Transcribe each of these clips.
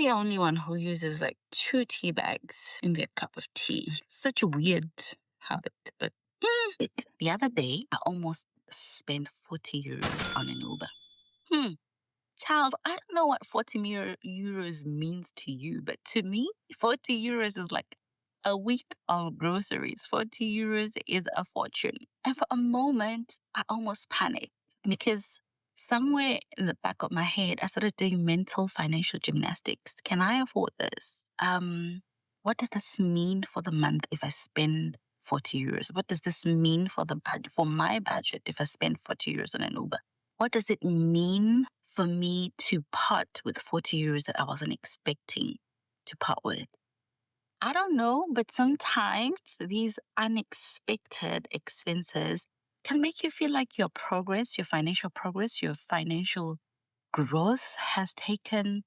the only one who uses like 2 tea bags in their cup of tea? Such a weird habit, but the other day I almost spent 40 euros on an Uber. Child, I don't know what 40 euros means to you, but to me, 40 euros is like a week of groceries. 40 euros is a fortune. And for a moment, I almost panicked because somewhere in the back of my head, I started doing mental financial gymnastics. Can I afford this? What does this mean for the month if I spend 40 euros? What does this mean for the budget, for my budget, if I spend 40 euros on an Uber? What does it mean for me to part with 40 euros that I wasn't expecting to part with? I don't know, but sometimes these unexpected expenses can make you feel like your progress, your financial growth has taken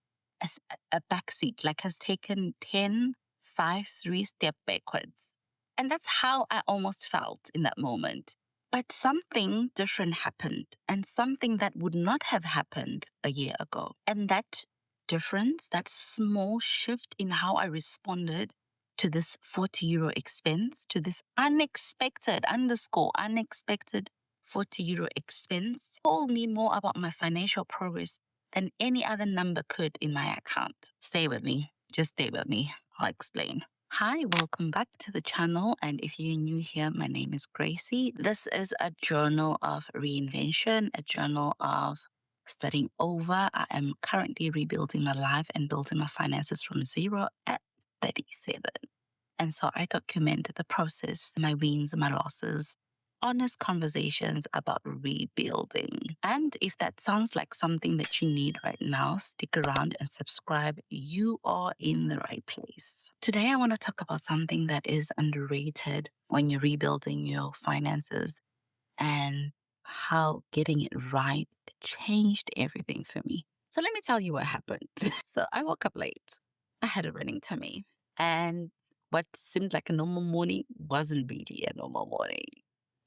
a backseat, like has taken 10, 5, 3 step backwards. And that's how I almost felt in that moment. But something different happened, and something that would not have happened a year ago. And that difference, that small shift in how I responded to this 40 euro expense, to this unexpected 40 euro expense, told me more about my financial progress than any other number could in my account. Stay with me. Just stay with me. I'll explain. Hi, welcome back to the channel. And if you're new here, my name is Gracie. This is a journal of reinvention, a journal of starting over. I am currently rebuilding my life and building my finances from zero at 37. And so I document the process, my wins, my losses, honest conversations about rebuilding. And if that sounds like something that you need right now, stick around and subscribe. You are in the right place. Today, I want to talk about something that is underrated when you're rebuilding your finances and how getting it right changed everything for me. So let me tell you what happened. So I woke up late. I had a running tummy. And what seemed like a normal morning wasn't really a normal morning.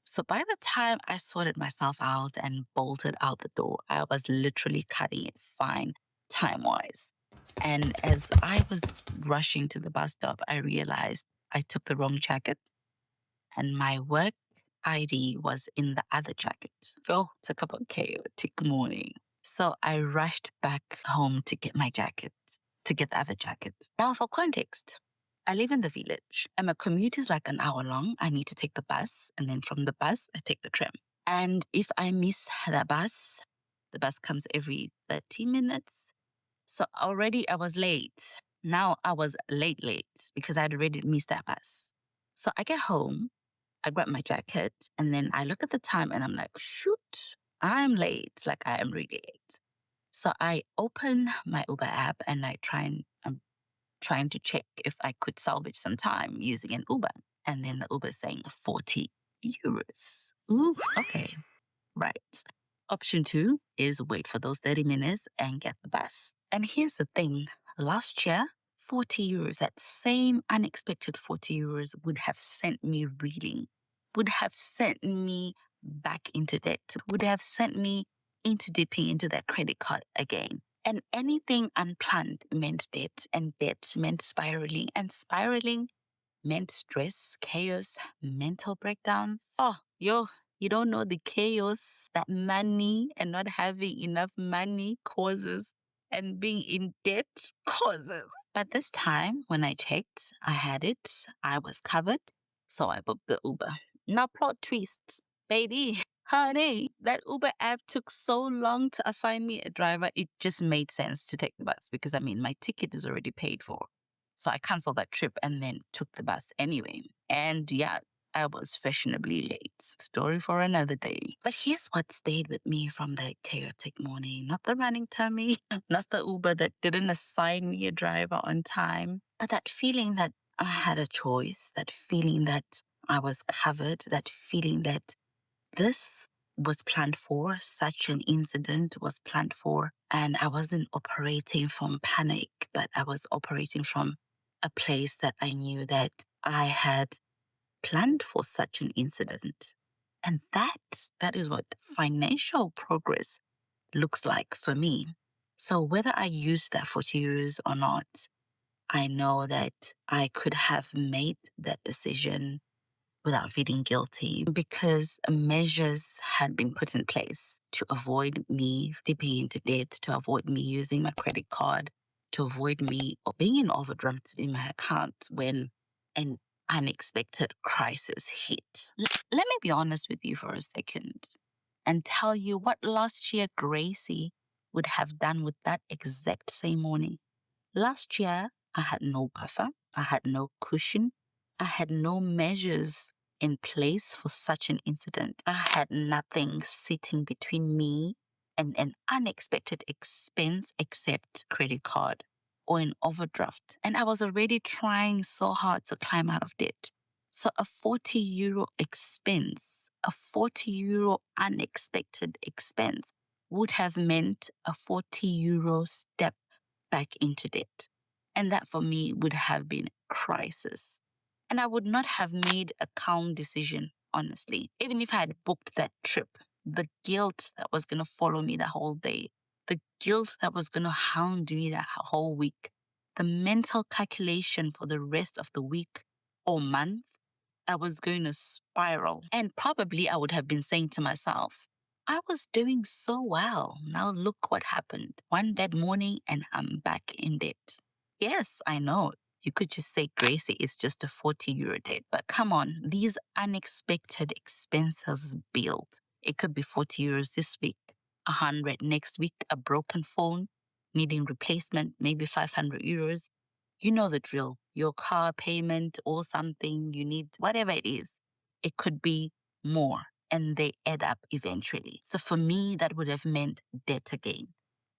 So by the time I sorted myself out and bolted out the door, I was literally cutting it fine time-wise. And as I was rushing to the bus stop, I realized I took the wrong jacket and my work ID was in the other jacket. Oh, took up a chaotic morning. So I rushed back home to get my jacket, to get the other jacket. Now, for context, I live in the village and my commute is like an hour long. I need to take the bus, and then from the bus, I take the tram. And if I miss the bus comes every 30 minutes. So already I was late. Now I was late because I'd already missed that bus. So I get home, I grab my jacket, and then I look at the time and I'm like, shoot, I'm late. Like I am really late. So I open my Uber app and I'm trying to check if I could salvage some time using an Uber. And then the Uber is saying 40 euros. Ooh, okay, right. Option 2 is wait for those 30 minutes and get the bus. And here's the thing. Last year, 40 euros, that same unexpected 40 euros would have sent me reeling, would have sent me back into debt, would have sent me into dipping into that credit card again. And anything unplanned meant debt, and debt meant spiraling, and spiraling meant stress, chaos, mental breakdowns. Oh, you don't know the chaos that money and not having enough money causes, and being in debt causes. But this time, when I checked, I had it, I was covered, so I booked the Uber. Now, plot twist, baby. Honey, that Uber app took so long to assign me a driver, it just made sense to take the bus because my ticket is already paid for. So I canceled that trip and then took the bus anyway. And yeah, I was fashionably late. Story for another day. But here's what stayed with me from that chaotic morning. Not the running tummy, not the Uber that didn't assign me a driver on time, but that feeling that I had a choice, that feeling that I was covered, that feeling that this was planned for, such an incident was planned for, and I wasn't operating from panic, but I was operating from a place that I knew that I had planned for such an incident. And that is what financial progress looks like for me. So whether I used that 40 euros or not, I know that I could have made that decision without feeling guilty because measures had been put in place to avoid me dipping into debt, to avoid me using my credit card, to avoid me being in overdraft in my account when an unexpected crisis hit. Let me be honest with you for a second and tell you what last year Gracie would have done with that exact same morning. Last year, I had no buffer, I had no cushion, I had no measures in place for such an incident. I had nothing sitting between me and an unexpected expense except credit card or an overdraft. And I was already trying so hard to climb out of debt. So a 40 euro expense, a 40 euro unexpected expense would have meant a 40 euro step back into debt. And that for me would have been a crisis. And I would not have made a calm decision, honestly. Even if I had booked that trip, the guilt that was going to follow me the whole day, the guilt that was going to hound me that whole week, the mental calculation for the rest of the week or month, I was going to spiral. And probably I would have been saying to myself, I was doing so well. Now look what happened. One bad morning and I'm back in debt. Yes, I know. You could just say Gracie is just a 40 euro debt. But come on, these unexpected expenses build. It could be 40 euros this week, 100 next week, a broken phone needing replacement, maybe 500 euros. You know the drill. Your car payment or something you need, whatever it is, it could be more and they add up eventually. So for me, that would have meant debt again.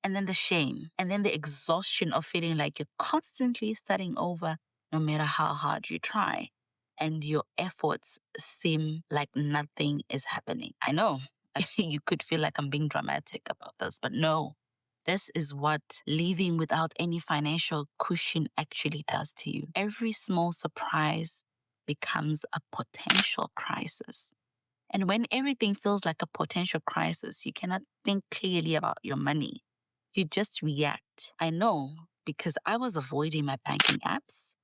And then the shame, and then the exhaustion of feeling like you're constantly starting over no matter how hard you try. And your efforts seem like nothing is happening. I know you could feel like I'm being dramatic about this, but no, this is what living without any financial cushion actually does to you. Every small surprise becomes a potential crisis. And when everything feels like a potential crisis, you cannot think clearly about your money. You just react. I know because I was avoiding my banking apps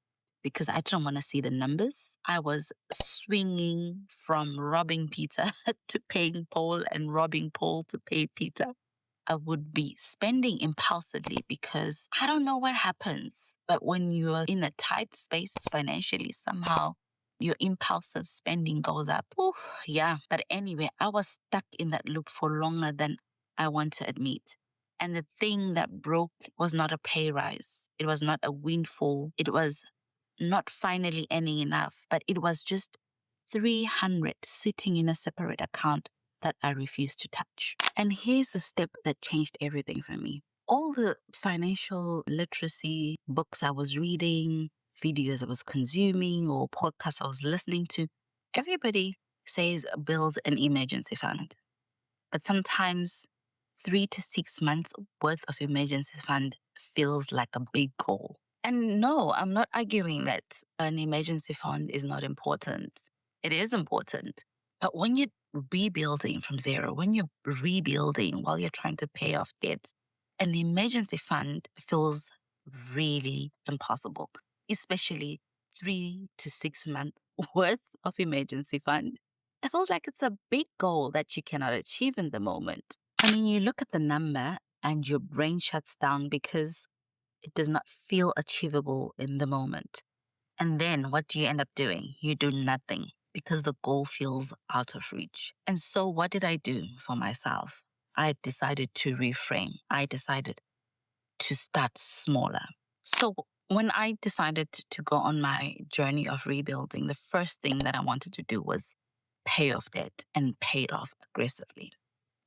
because I didn't want to see the numbers. I was swinging from robbing Peter to paying Paul and robbing Paul to pay Peter. I would be spending impulsively because I don't know what happens. But when you're in a tight space financially, somehow your impulsive spending goes up. Ooh, yeah. But anyway, I was stuck in that loop for longer than I want to admit. And the thing that broke was not a pay rise. It was not a windfall. It was not finally earning enough, but it was just 300 sitting in a separate account that I refused to touch. And here's the step that changed everything for me. All the financial literacy books I was reading, videos I was consuming, or podcasts I was listening to, everybody says build an emergency fund. But sometimes 3 to 6 months worth of emergency fund feels like a big goal. And no, I'm not arguing that an emergency fund is not important. It is important. But when you're rebuilding from zero, when you're rebuilding while you're trying to pay off debt, an emergency fund feels really impossible, especially 3 to 6 months worth of emergency fund. It feels like it's a big goal that you cannot achieve in the moment. I mean, you look at the number and your brain shuts down because it does not feel achievable in the moment. And then what do you end up doing? You do nothing because the goal feels out of reach. And so what did I do for myself? I decided to reframe. I decided to start smaller. So when I decided to go on my journey of rebuilding, the first thing that I wanted to do was pay off debt and pay it off aggressively.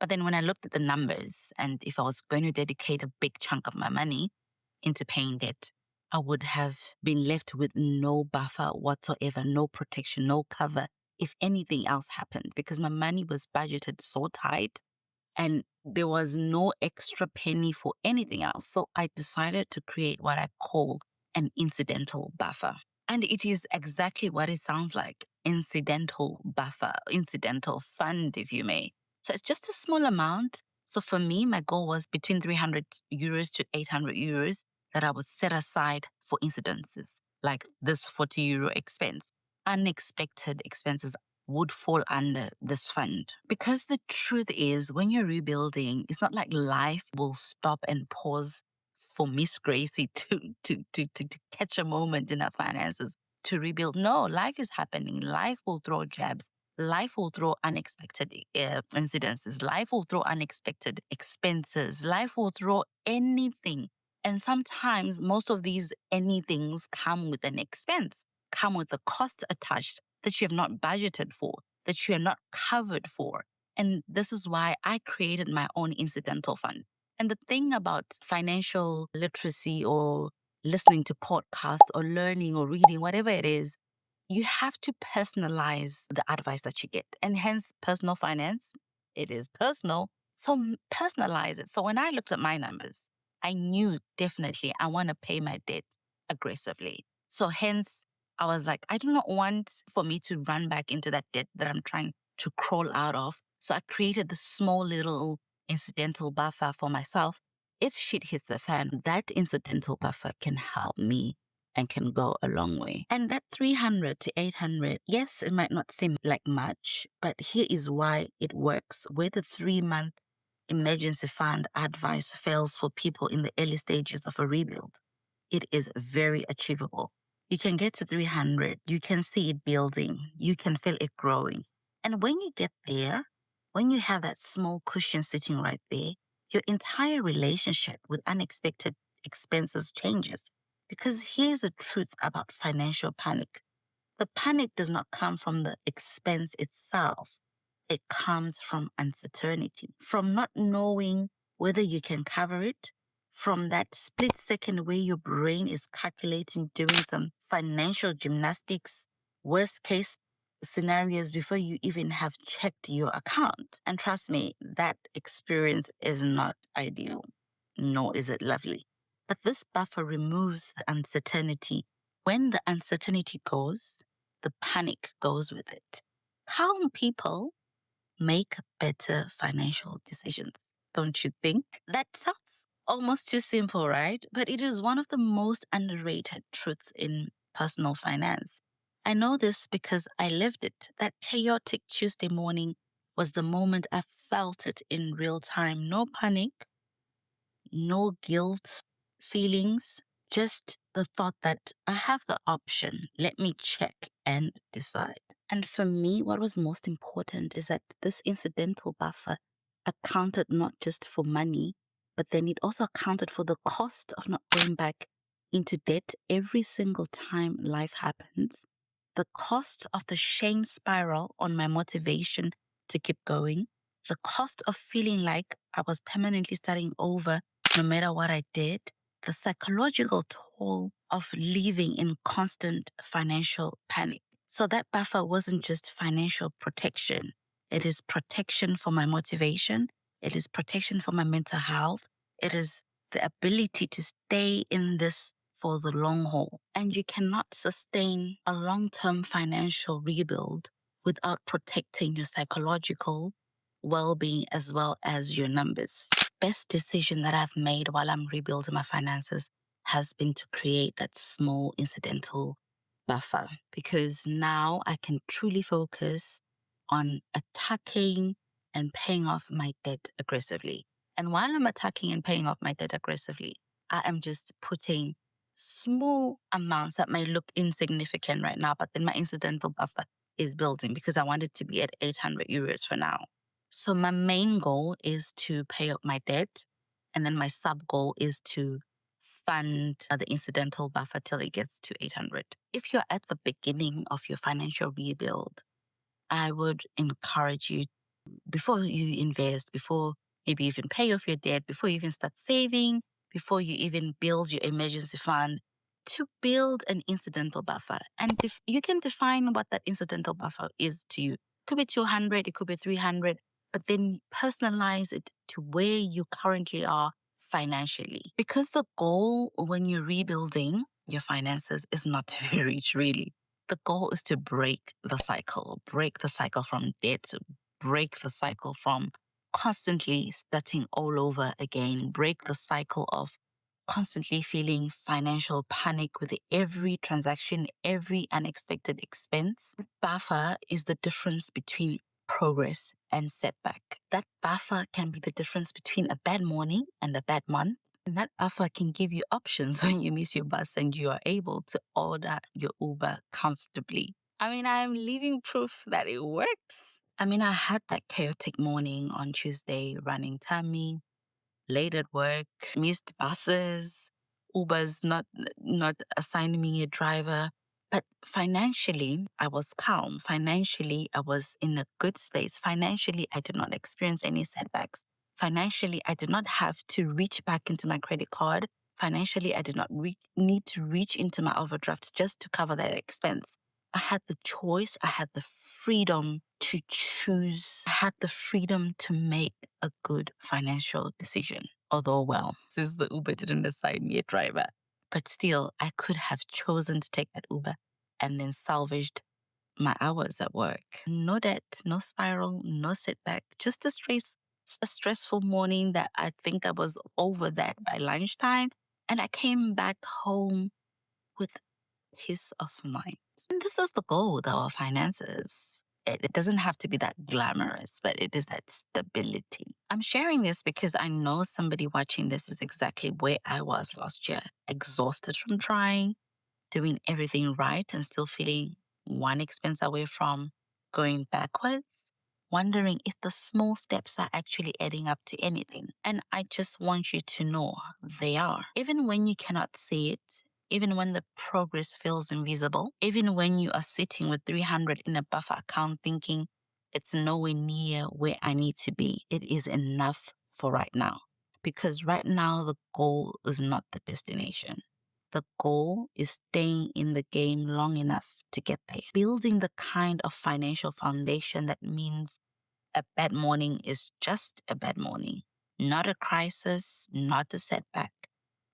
But then when I looked at the numbers and if I was going to dedicate a big chunk of my money into paying debt, I would have been left with no buffer whatsoever, no protection, no cover if anything else happened because my money was budgeted so tight and there was no extra penny for anything else. So I decided to create what I call an incidental buffer. And it is exactly what it sounds like, incidental buffer, incidental fund, if you may. So it's just a small amount So for me, my goal was between 300 euros to 800 euros that I would set aside for incidences, like this 40 euro expense. Unexpected expenses would fall under this fund. Because the truth is, when you're rebuilding, it's not like life will stop and pause for Miss Gracie to catch a moment in her finances to rebuild. No, life is happening. Life will throw jabs. Life will throw unexpected incidences. Life will throw unexpected expenses. Life will throw anything. And sometimes most of these anythings come with an expense, come with a cost attached that you have not budgeted for, that you are not covered for. And this is why I created my own incidental fund. And the thing about financial literacy or listening to podcasts or learning or reading, whatever it is, you have to personalize the advice that you get. And hence, personal finance, it is personal. So personalize it. So when I looked at my numbers, I knew definitely I want to pay my debt aggressively. So hence, I was like, I do not want for me to run back into that debt that I'm trying to crawl out of. So I created this small little incidental buffer for myself. If shit hits the fan, that incidental buffer can help me and can go a long way. And that 300 to 800, yes, it might not seem like much, but here is why it works. Where the 3-month emergency fund advice fails for people in the early stages of a rebuild, it is very achievable. You can get to 300, you can see it building, you can feel it growing. And when you get there, when you have that small cushion sitting right there, your entire relationship with unexpected expenses changes. Because here's the truth about financial panic. The panic does not come from the expense itself. It comes from uncertainty, from not knowing whether you can cover it, from that split second where your brain is calculating, doing some financial gymnastics, worst case scenarios before you even have checked your account. And trust me, that experience is not ideal, nor is it lovely. But this buffer removes the uncertainty. When the uncertainty goes, the panic goes with it. Calm people make better financial decisions, don't you think? That sounds almost too simple, right? But it is one of the most underrated truths in personal finance. I know this because I lived it. That chaotic Tuesday morning was the moment I felt it in real time. No panic, no guilt feelings, just the thought that I have the option. Let me check and decide. And for me, what was most important is that this incidental buffer accounted not just for money, but then it also accounted for the cost of not going back into debt every single time life happens, the cost of the shame spiral on my motivation to keep going, the cost of feeling like I was permanently starting over no matter what I did, the psychological toll of living in constant financial panic. So that buffer wasn't just financial protection. It is protection for my motivation. It is protection for my mental health. It is the ability to stay in this for the long haul. And you cannot sustain a long-term financial rebuild without protecting your psychological well-being as well as your numbers. Best decision that I've made while I'm rebuilding my finances has been to create that small incidental buffer, because now I can truly focus on attacking and paying off my debt aggressively. And while I'm attacking and paying off my debt aggressively, I am just putting small amounts that may look insignificant right now, but then my incidental buffer is building because I want it to be at 800 euros for now. So my main goal is to pay up my debt, and then my sub goal is to fund the incidental buffer till it gets to 800. If you're at the beginning of your financial rebuild, I would encourage you, before you invest, before maybe even pay off your debt, before you even start saving, before you even build your emergency fund, to build an incidental buffer. And you can define what that incidental buffer is to you. It could be 200, it could be 300, but then personalize it to where you currently are financially. Because the goal when you're rebuilding your finances is not to be rich, really. The goal is to break the cycle from debt, break the cycle from constantly starting all over again, break the cycle of constantly feeling financial panic with every transaction, every unexpected expense. Buffer is the difference between progress and setback. That buffer can be the difference between a bad morning and a bad month. And that buffer can give you options when you miss your bus and you are able to order your Uber comfortably. I mean, I'm living proof that it works. I mean, I had that chaotic morning on Tuesday, running tummy, late at work, missed buses, Uber's not assigning me a driver. But financially, I was calm. Financially, I was in a good space. Financially, I did not experience any setbacks. Financially, I did not have to reach back into my credit card. Financially, I did not need to reach into my overdraft just to cover that expense. I had the choice. I had the freedom to choose. I had the freedom to make a good financial decision. Although, well, since the Uber didn't assign me a driver, but still, I could have chosen to take that Uber and then salvaged my hours at work. No debt, no spiral, no setback, just a stressful morning that I think I was over that by lunchtime. And I came back home with peace of mind. And this is the goal with our finances. It doesn't have to be that glamorous, but it is that stability. I'm sharing this because I know somebody watching this is exactly where I was last year, exhausted from trying, doing everything right, and still feeling one expense away from going backwards, wondering if the small steps are actually adding up to anything. And I just want you to know they are. Even when you cannot see it, even when the progress feels invisible, even when you are sitting with 300 in a buffer account thinking it's nowhere near where I need to be, it is enough for right now. Because right now, the goal is not the destination. The goal is staying in the game long enough to get there. Building the kind of financial foundation that means a bad morning is just a bad morning, not a crisis, not a setback,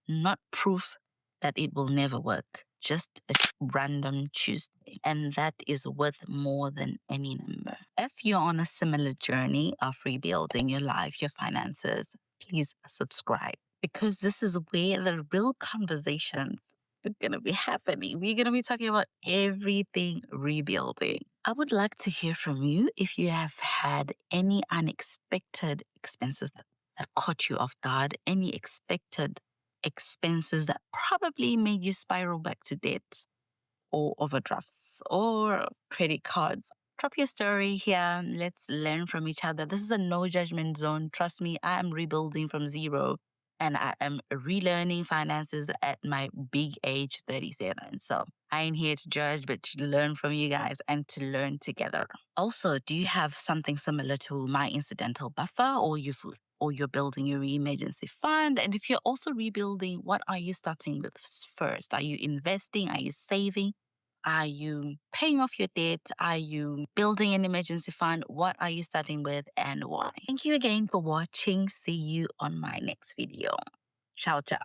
not proof that it will never work, just a random Tuesday. And that is worth more than any number. If you're on a similar journey of rebuilding your life, your finances, please subscribe because this is where the real conversations are going to be happening. We're going to be talking about everything rebuilding. I would like to hear from you if you have had any unexpected expenses that caught you off guard, any expected expenses that probably made you spiral back to debt or overdrafts or credit cards. Drop your story here. Let's learn from each other. This is a no judgment zone. Trust me, I am rebuilding from zero and I am relearning finances at my big age, 37. So I ain't here to judge, but to learn from you guys and to learn together. Also, do you have something similar to my incidental buffer or you're building your emergency fund? And if you're also rebuilding, what are you starting with first? Are you investing? Are you saving? Are you paying off your debt? Are you building an emergency fund? What are you starting with and why? Thank you again for watching. See you on my next video. Ciao, ciao.